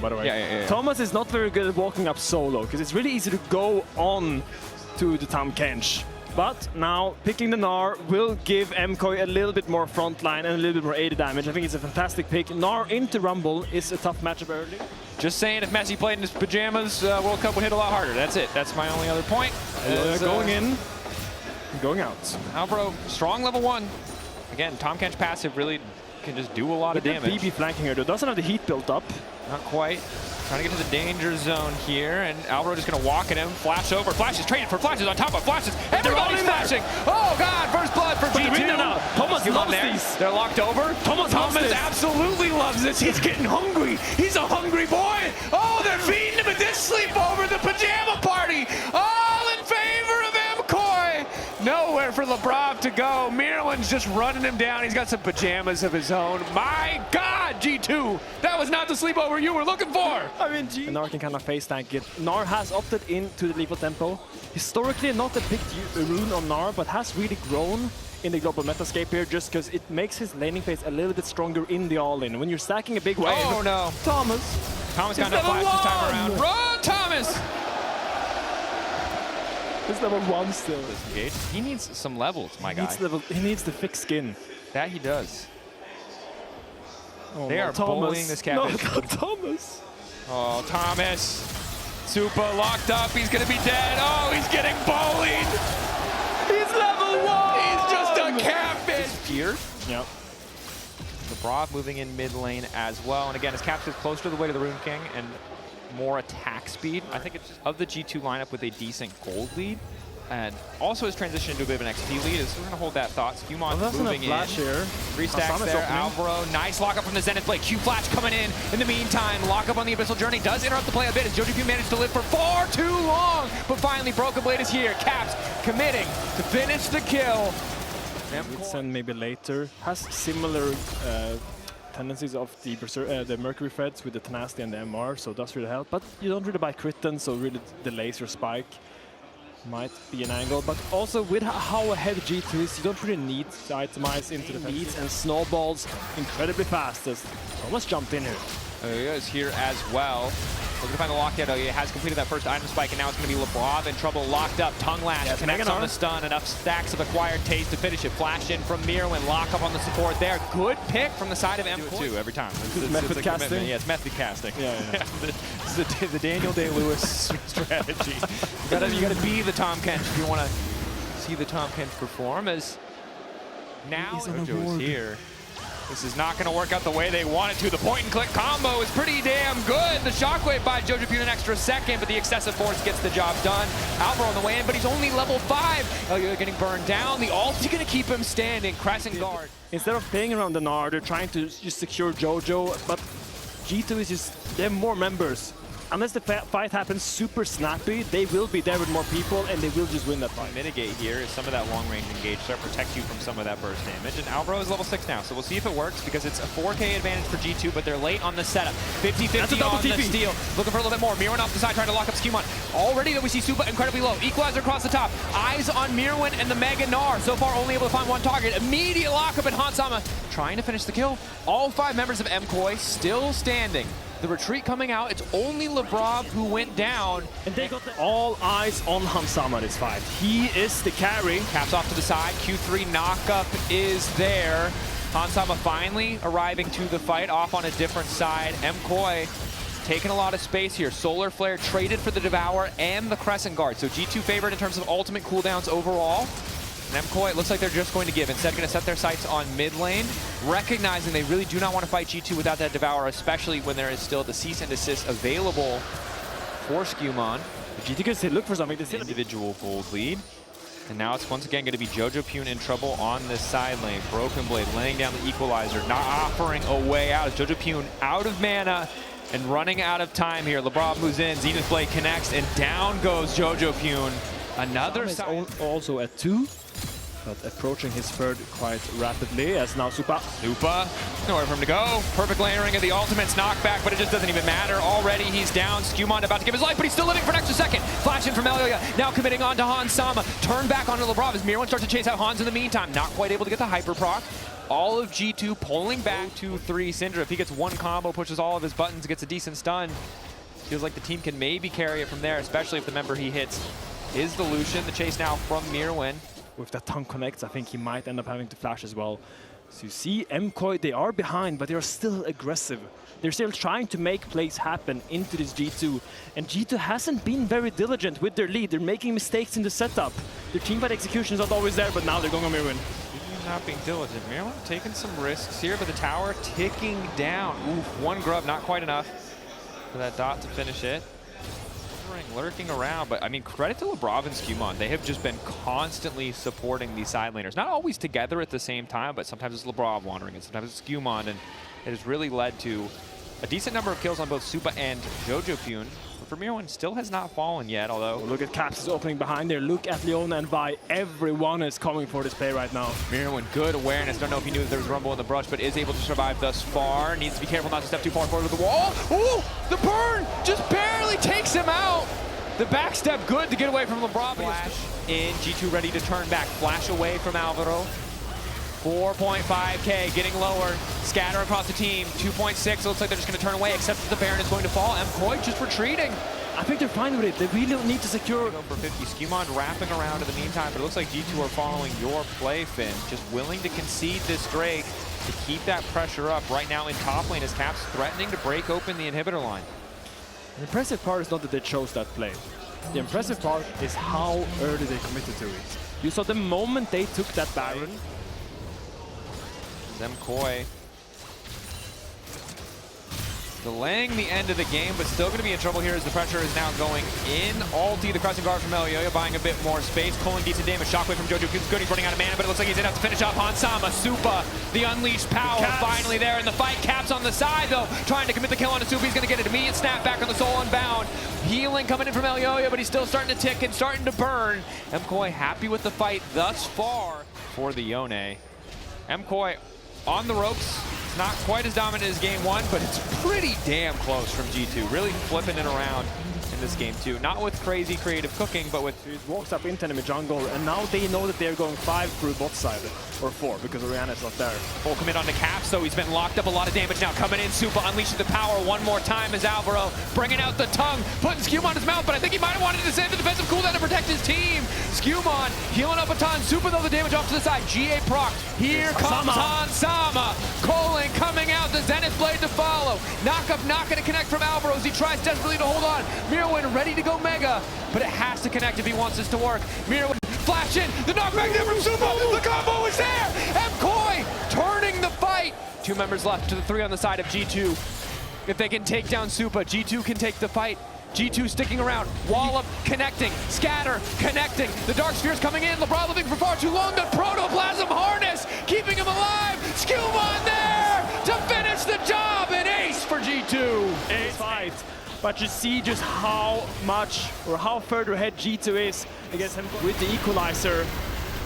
By the way, Yeah. Thomas is not very good at walking up solo because it's really easy to go on to the Tahm Kench. But now picking the Gnar will give MKOI a little bit more front line and a little bit more AD damage. I think it's a fantastic pick. Gnar into Rumble is a tough matchup early. Just saying, if Messi played in his pajamas, World Cup would hit a lot harder. That's it. That's my only other point. Going in, going out. Albro, strong level 1. Again, Tahm Kench passive really can just do a lot of damage. BB flanking here, though. Doesn't have the heat built up. Not quite. Trying to get to the danger zone here, and Albro just going to walk at him. Flash over. Flashes traded for flashes on top of flashes. Everybody's flashing. Oh, God. First blood for G2. Thomas loves these. They're locked over. Thomas absolutely loves this. He's getting hungry. He's a hungry boy. Oh, they're feeding him at this sleepover, the pajama party. All in favor of MKOI. Nowhere for Labrov to go. Mirwan's just running him down. He's got some pajamas of his own. My God, G2. That was not the sleepover you were looking for. I mean, Gnar can kind of face tank it. Gnar has opted into the lethal tempo. Historically, not a big rune on Gnar, but has really grown in the global metascape here just because it makes his laning phase a little bit stronger in the all-in. When you're stacking a big wave. Oh, no. Thomas got no flash this time around. Run, Thomas! He's level 1 still. He needs some levels, my guy. He needs the thick skin. That he does. Oh, they are bullying this cabbage. No, Thomas. Oh, Thomas. Super locked up. He's going to be dead. Oh, he's getting bullied. He's level 1. He's just a cabbage. Here. Yep. Labrov moving in mid lane as well. And again, his capture is closer to the way to the Rune King and more attack speed. I think it's just of the G2 lineup with a decent gold lead. And also his transition into a bit of an XP lead is we're going to hold that thought. Skewmon moving in. Here. 3 stacks there. Alvaro, nice lockup from the Zenith Blade. Q Flash coming in. In the meantime, lockup on the Abyssal Journey does interrupt the play a bit as JoJoQ managed to live for far too long. But finally, Broken Blade is here. Caps committing to finish the kill. And maybe later has similar tendencies of the Mercury Threads with the Tenacity and the MR, so it does really help. But you don't really buy Critten, so really the laser spike might be an angle. But also with how ahead G2 is, you don't really need to itemize into the leads and snowballs incredibly fast as Thomas jumped in here. He is here as well. Looking to find the lockdown. He has completed that first item spike, and now it's going to be Labrov in trouble. Locked up. Tongue Lash connects on the stun. Enough stacks of acquired taste to finish it. Flash in from Mirwan. Lock up on the support there. Good pick from the side of MKOI. Every time. It's method casting. Yeah, it's method casting. Yeah. This is the Daniel Day-Lewis strategy. You gotta be the Tahm Kench if you want to see the Tahm Kench perform. As now JoJo is here. This is not going to work out the way they want it to. The point-and-click combo is pretty damn good. The shockwave buys JoJoQ an extra second, but the excessive force gets the job done. Alvaro on the way in, but he's only level 5. You're getting burned down. The ult's going to keep him standing. Crescent guard. Instead of playing around the Gnar, they're trying to just secure JoJo, but G2 is just, they have more members. Unless the fight happens super snappy, they will be there with more people and they will just win that fight. Mitigate here is some of that long-range engage, start to protect you from some of that burst damage. And Alvaro is level 6 now, so we'll see if it works because it's a 4K advantage for G2, but they're late on the setup. 50-50 on the steal. Looking for a little bit more. Mirwan off the side trying to lock up Skewmon. Already that we see Supa incredibly low. Equalizer across the top. Eyes on Mirwan and the Mega Gnar. So far only able to find one target. Immediate lockup in Hansama trying to finish the kill. All 5 members of MKOI still standing. The retreat coming out, it's only Labrov who went down. And they got all eyes on Hansama this fight. He is the carry. Caps off to the side, Q3 knockup is there. Hansama finally arriving to the fight, off on a different side. MKOI taking a lot of space here. Solar Flare traded for the Devour and the Crescent Guard. So G2 favored in terms of ultimate cooldowns overall. And MKOI, it looks like they're just going to give. Instead, going to set their sights on mid lane, recognizing they really do not want to fight G2 without that Devour, especially when there is still the cease and desist available for Skewmon. G2 can look for something. This individual gold lead. And now it's once again going to be JoJoQ in trouble on this side lane. Broken Blade laying down the equalizer, not offering a way out. JoJoQ out of mana and running out of time here. Labrov moves in, Zenith Blade connects, and down goes JoJoQ. Another side. Also at 2. But approaching his third quite rapidly as now Supa. Nowhere for him to go. Perfect layering of the ultimate's knockback, but it just doesn't even matter. Already he's down. Skewmon about to give his life, but he's still living for an extra second. Flash in from Elia, now committing on to Hansama. Turn back onto Labrov as Mirwan starts to chase out Hans in the meantime. Not quite able to get the hyper proc. all of G2 pulling back to 3. Syndra, if he gets one combo, pushes all of his buttons, gets a decent stun, feels like the team can maybe carry it from there, especially if the member he hits is the Lucian. The chase now from Mirwin. With that tongue connects, I think he might end up having to flash as well. So you see MKOI, they are behind, but they are still aggressive. They're still trying to make plays happen into this G2. And G2 hasn't been very diligent with their lead. They're making mistakes in the setup. Their teamfight execution is not always there, but now they're going on Mirwin. Not being diligent. Mirwin taking some risks here, but the tower ticking down. Oof, one grub, not quite enough for that dot to finish it. Lurking around, but I mean, credit to Lebrov and Skewmon. They have just been constantly supporting these side laners. Not always together at the same time, but sometimes it's Lebrov wandering and sometimes it's Skewmon, and it has really led to a decent number of kills on both Supa and Jojopyun. But for Mirwin, still has not fallen yet, although... Look at Caps is opening behind there. Look at Leona and Vi. Everyone is coming for this play right now. Mirwin, good awareness. Don't know if he knew that there was Rumble in the brush, but is able to survive thus far. Needs to be careful not to step too far forward with the wall. Ooh, the burn just barely takes him out. The backstep good to get away from Lebrov. Flash in, G2 ready to turn back. Flash away from Alvaro. 4.5k, getting lower. Scatter across the team. 2.6, looks like they're just going to turn away, except that the Baron is going to fall. MKOI just retreating. I think they're fine with it. They really don't need to secure. Go for 50. Skewmon wrapping around in the meantime, but it looks like G2 are following your play, Finn. Just willing to concede this Drake to keep that pressure up. Right now in top lane, as Caps threatening to break open the inhibitor line. The impressive part is not that they chose that play. The impressive part is how early they committed to it. You saw the moment they took that Baron. MKOI delaying the end of the game, but still going to be in trouble here as the pressure is now going in. Ulti, the crushing guard from Elyoya, buying a bit more space. Pulling decent damage. Shockwave from Jojopyun's good. He's running out of mana, but it looks like he's enough to finish off Hansama. Supa, the unleashed power, finally there in the fight. Caps on the side, though, trying to commit the kill on Supa. He's going to get an immediate snap back on the Soul Unbound. Healing coming in from Elyoya, but he's still starting to tick and starting to burn. MKOI happy with the fight thus far for the Yone. MKOI on the ropes. It's not quite as dominant as game one, but it's pretty damn close from G2. Really flipping it around in this game too. Not with crazy creative cooking, but with... He walks up into enemy jungle, and now they know that they're going 5 through bot side, or 4, because Orianna's not there. Full commit on the Caps, so he's been locked up. A lot of damage now coming in. Supa unleashing the power one more time as Alvaro bringing out the tongue, putting Skewmon on his mouth, but I think he might have wanted to send the defensive cooldown to protect his team. Skewmon healing up a ton. Supa, though, the damage off to the side. GA proc. Here comes Hansama. Colin coming out. The Zenith Blade to follow. Knockup not going to connect from Alvaro as he tries desperately to hold on. Mirwin ready to go mega, but it has to connect if he wants this to work. Mirwin flash in. The knockback there from Supa. The combo is there. MKOI turning the fight. 2 members left to the 3 on the side of G2. If they can take down Supa, G2 can take the fight. G2 sticking around, Wallop connecting, Scatter connecting, the Dark Sphere's coming in, Lebrov living for far too long, the Protoplasm Harness keeping him alive, Skewmon there to finish the job, an ace for G2. Ace fight, but you see just how much, or how further ahead G2 is against him with the equalizer.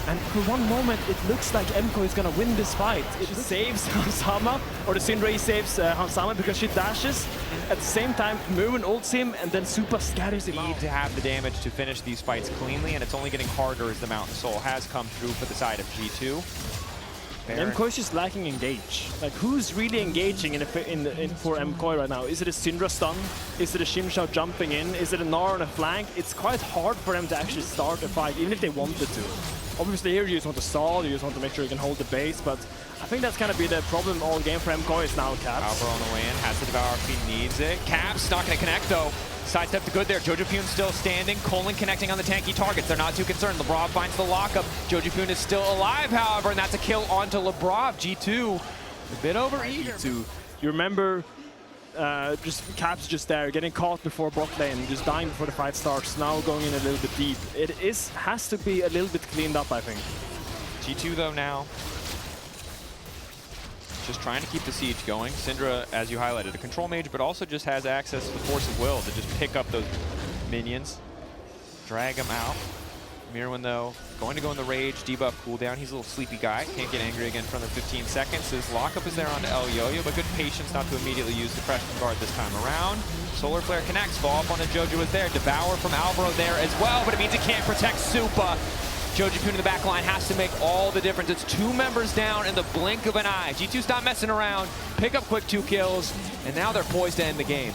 And for one moment, it looks like MKOI is gonna win this fight. It saves Hansama, or the Syndra saves Hansama because she dashes. At the same time, Mirwin ults him, and then Supa scatters him out. Need to have the damage to finish these fights cleanly, and it's only getting harder as the Mountain Soul has come through for the side of G2. MKOI is just lacking engage. Like, who's really engaging for MKOI right now? Is it a Syndra stun? Is it a Shimshao jumping in? Is it a Gnar on a flank? It's quite hard for them to actually start a fight, even if they wanted to. Obviously here you just want to stall, you just want to make sure you can hold the base, but I think that's gonna be the problem all game for MKOI is now Caps. Alvaro on the way in, has to devour if he needs it. Caps not gonna connect though. Sidestep the good there. Jojopyun still standing. Colin connecting on the tanky targets. They're not too concerned. Lebrov finds the lockup. Jojopyun is still alive, however, and that's a kill onto Lebrov. G2 a bit overeager. You remember just Caps just there, getting caught before bot lane, just dying before the fight starts, now going in a little bit deep. It has to be a little bit cleaned up, I think. G2 though now, just trying to keep the siege going. Syndra, as you highlighted, a control mage, but also just has access to the force of will to just pick up those minions, drag them out. Mirwin, though, going to go in the rage, debuff cooldown. He's a little sleepy guy. Can't get angry again for another 15 seconds. His lockup is there on Elyoya, but good patience not to immediately use the Crushing Guard this time around. Solar Flare connects. Fall up on the Jojo is there. Devour from Alvaro there as well, but it means he can't protect Supa. Joji Poon in the back line has to make all the difference. It's 2 members down in the blink of an eye. G2's not messing around. Pick up quick 2 kills, and now they're poised to end the game.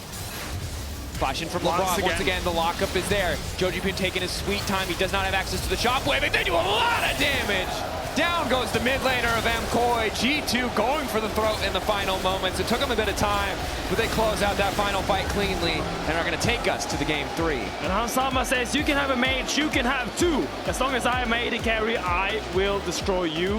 Flashing from LeBron. Once again, the lockup is there. Joji Poon taking his sweet time. He does not have access to the shockwave, and they do a lot of damage. Down goes the mid laner of MKOI. G2 going for the throat in the final moments. It took them a bit of time, but they close out that final fight cleanly and are going to take us to the game 3. And Hansama says, you can have a mage, you can have 2. As long as I am AD carry, I will destroy you.